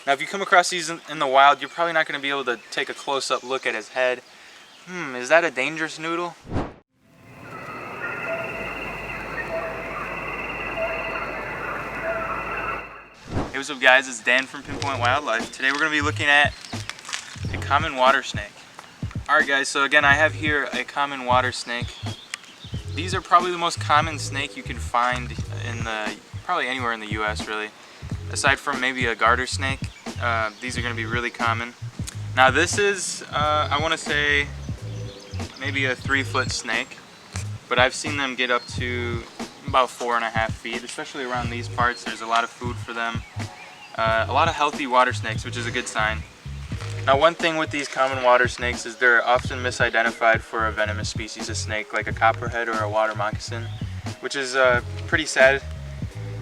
Now if you come across these in the wild, you're probably not going to be able to take a close-up look at his head. Is that a dangerous noodle? Hey, what's up guys, it's Dan from Pinpoint Wildlife. Today we're going to be looking at a common water snake. Alright guys, so again I have here a common water snake. These are probably the most common snake you can find in probably anywhere in the US really. Aside from maybe a garter snake, these are going to be really common. Now this is, I want to say, maybe a 3-foot snake, but I've seen them get up to about 4.5 feet, especially around these parts. There's a lot of food for them. A lot of healthy water snakes, which is a good sign. Now one thing with these common water snakes is they're often misidentified for a venomous species of snake, like a copperhead or a water moccasin, which is pretty sad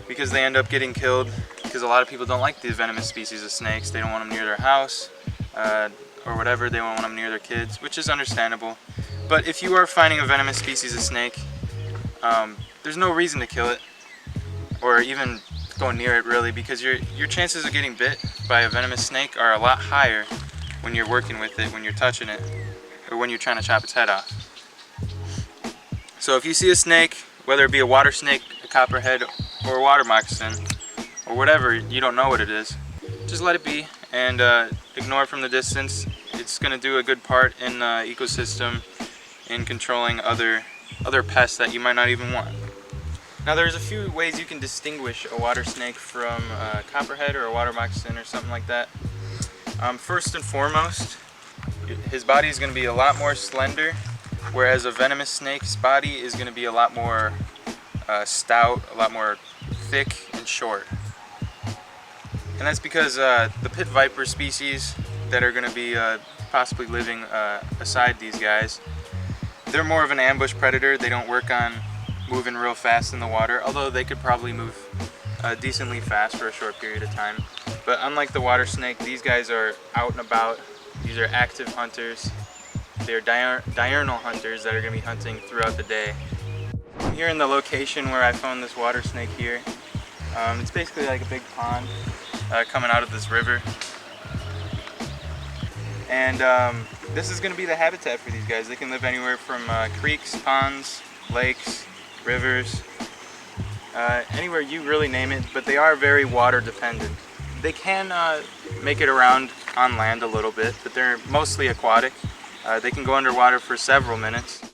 because they end up getting killed because a lot of people don't like these venomous species of snakes. They don't want them near their house or whatever. They don't want them near their kids, which is understandable. But if you are finding a venomous species of snake, there's no reason to kill it or even go near it really, because your chances of getting bit by a venomous snake are a lot higher when you're working with it, when you're touching it, or when you're trying to chop its head off. So if you see a snake, whether it be a water snake, a copperhead, or a water moccasin, or whatever, you don't know what it is, just let it be and ignore it from the distance. It's going to do a good part in the ecosystem in controlling other pests that you might not even want. Now there's a few ways you can distinguish a water snake from a copperhead or a water moccasin or something like that. First and foremost, his body is going to be a lot more slender, whereas a venomous snake's body is going to be a lot more stout, a lot more thick and short. And that's because the pit viper species that are going to be possibly living aside these guys, they're more of an ambush predator. They don't work on moving real fast in the water, although they could probably move decently fast for a short period of time. But unlike the water snake, these guys are out and about. These are active hunters. They're diurnal hunters that are going to be hunting throughout the day. I'm here in the location where I found this water snake here. It's basically like a big pond coming out of this river. And this is going to be the habitat for these guys. They can live anywhere from creeks, ponds, lakes, rivers, anywhere you really name it, but they are very water dependent. They can make it around on land a little bit, but they're mostly aquatic. They can go underwater for several minutes.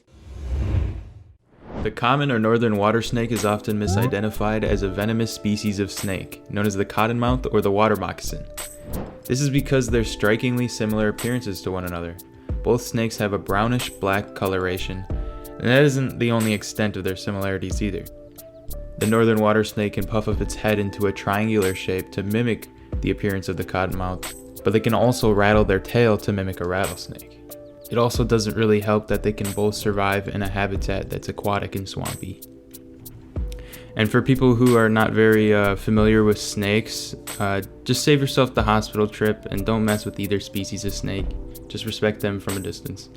The common or northern water snake is often misidentified as a venomous species of snake, known as the cottonmouth or the water moccasin. This is because they're strikingly similar appearances to one another. Both snakes have a brownish black coloration, and that isn't the only extent of their similarities either. The northern water snake can puff up its head into a triangular shape to mimic the appearance of the cottonmouth, but they can also rattle their tail to mimic a rattlesnake. It also doesn't really help that they can both survive in a habitat that's aquatic and swampy. And for people who are not very familiar with snakes, just save yourself the hospital trip and don't mess with either species of snake. Just respect them from a distance.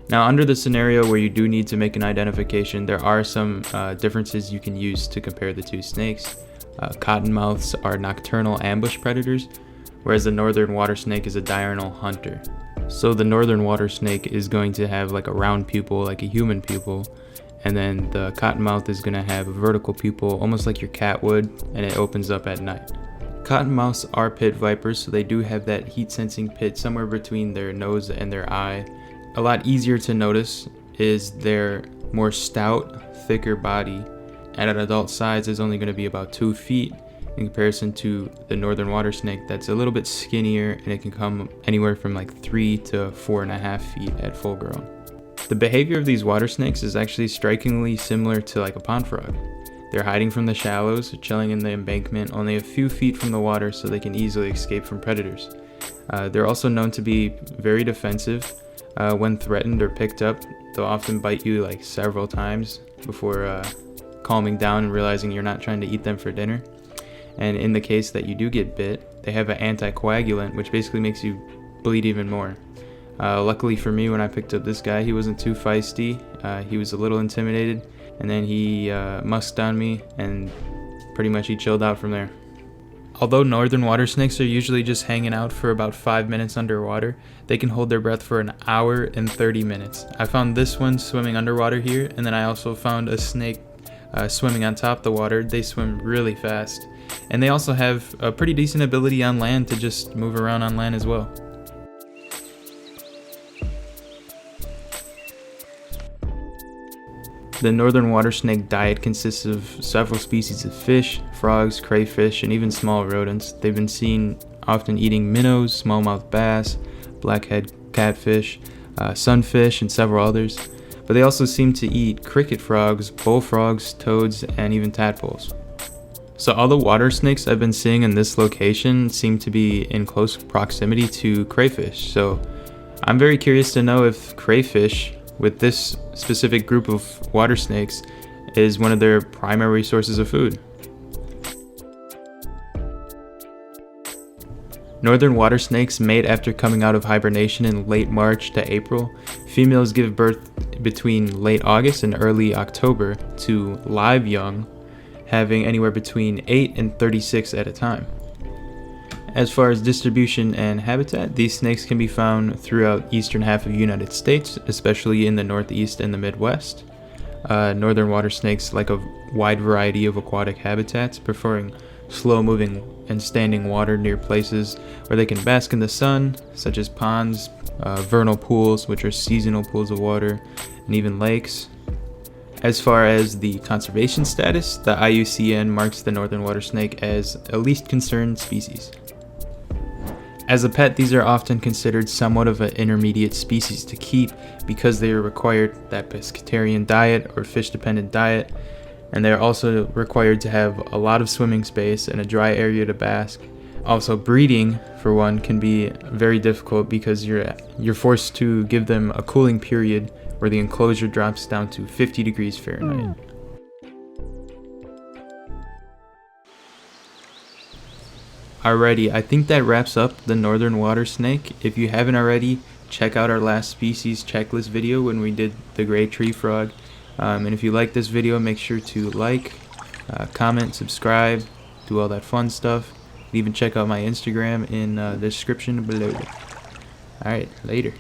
Now, under the scenario where you do need to make an identification, there are some differences you can use to compare the two snakes. Cottonmouths are nocturnal ambush predators, whereas the northern water snake is a diurnal hunter. So the northern water snake is going to have like a round pupil, like a human pupil, and then the cottonmouth is going to have a vertical pupil, almost like your cat would, and it opens up at night. Cottonmouths are pit vipers, so they do have that heat-sensing pit somewhere between their nose and their eye. A lot easier to notice is their more stout, thicker body, and at adult size is only going to be about 2 feet in comparison to the northern water snake that's a little bit skinnier, and it can come anywhere from like 3 to 4.5 feet at full grown. The behavior of these water snakes is actually strikingly similar to like a pond frog. They're hiding from the shallows, chilling in the embankment only a few feet from the water so they can easily escape from predators. They're also known to be very defensive. When threatened or picked up, they'll often bite you like several times before calming down and realizing you're not trying to eat them for dinner. And in the case that you do get bit, they have an anticoagulant, which basically makes you bleed even more. Luckily for me, when I picked up this guy, he wasn't too feisty. He was a little intimidated, and then he musked on me, and pretty much he chilled out from there. Although northern water snakes are usually just hanging out for about 5 minutes underwater, they can hold their breath for an hour and 30 minutes. I found this one swimming underwater here, and then I also found a snake swimming on top of the water. They swim really fast, and they also have a pretty decent ability on land to just move around on land as well. The northern water snake diet consists of several species of fish, frogs, crayfish, and even small rodents. They've been seen often eating minnows, smallmouth bass, blackhead catfish, sunfish, and several others. But they also seem to eat cricket frogs, bullfrogs, toads, and even tadpoles. So all the water snakes I've been seeing in this location seem to be in close proximity to crayfish. So I'm very curious to know if crayfish, with this specific group of water snakes, is one of their primary sources of food. Northern water snakes mate after coming out of hibernation in late March to April. Females give birth between late August and early October to live young, having anywhere between 8 and 36 at a time. As far as distribution and habitat, these snakes can be found throughout eastern half of the United States, especially in the Northeast and the Midwest. Northern water snakes like a wide variety of aquatic habitats, preferring slow-moving and standing water near places where they can bask in the sun, such as ponds, vernal pools, which are seasonal pools of water, and even lakes. As far as the conservation status, the IUCN marks the northern water snake as a least concerned species. As a pet, these are often considered somewhat of an intermediate species to keep because they are required that pescatarian diet or fish-dependent diet, and they are also required to have a lot of swimming space and a dry area to bask. Also, breeding, for one, can be very difficult because you're forced to give them a cooling period where the enclosure drops down to 50 degrees Fahrenheit. Alrighty, I think that wraps up the northern water snake. If you haven't already, check out our last species checklist video when we did the gray tree frog. And if you like this video, make sure to like, comment, subscribe, do all that fun stuff. You can even check out my Instagram in the description below. Alright, later.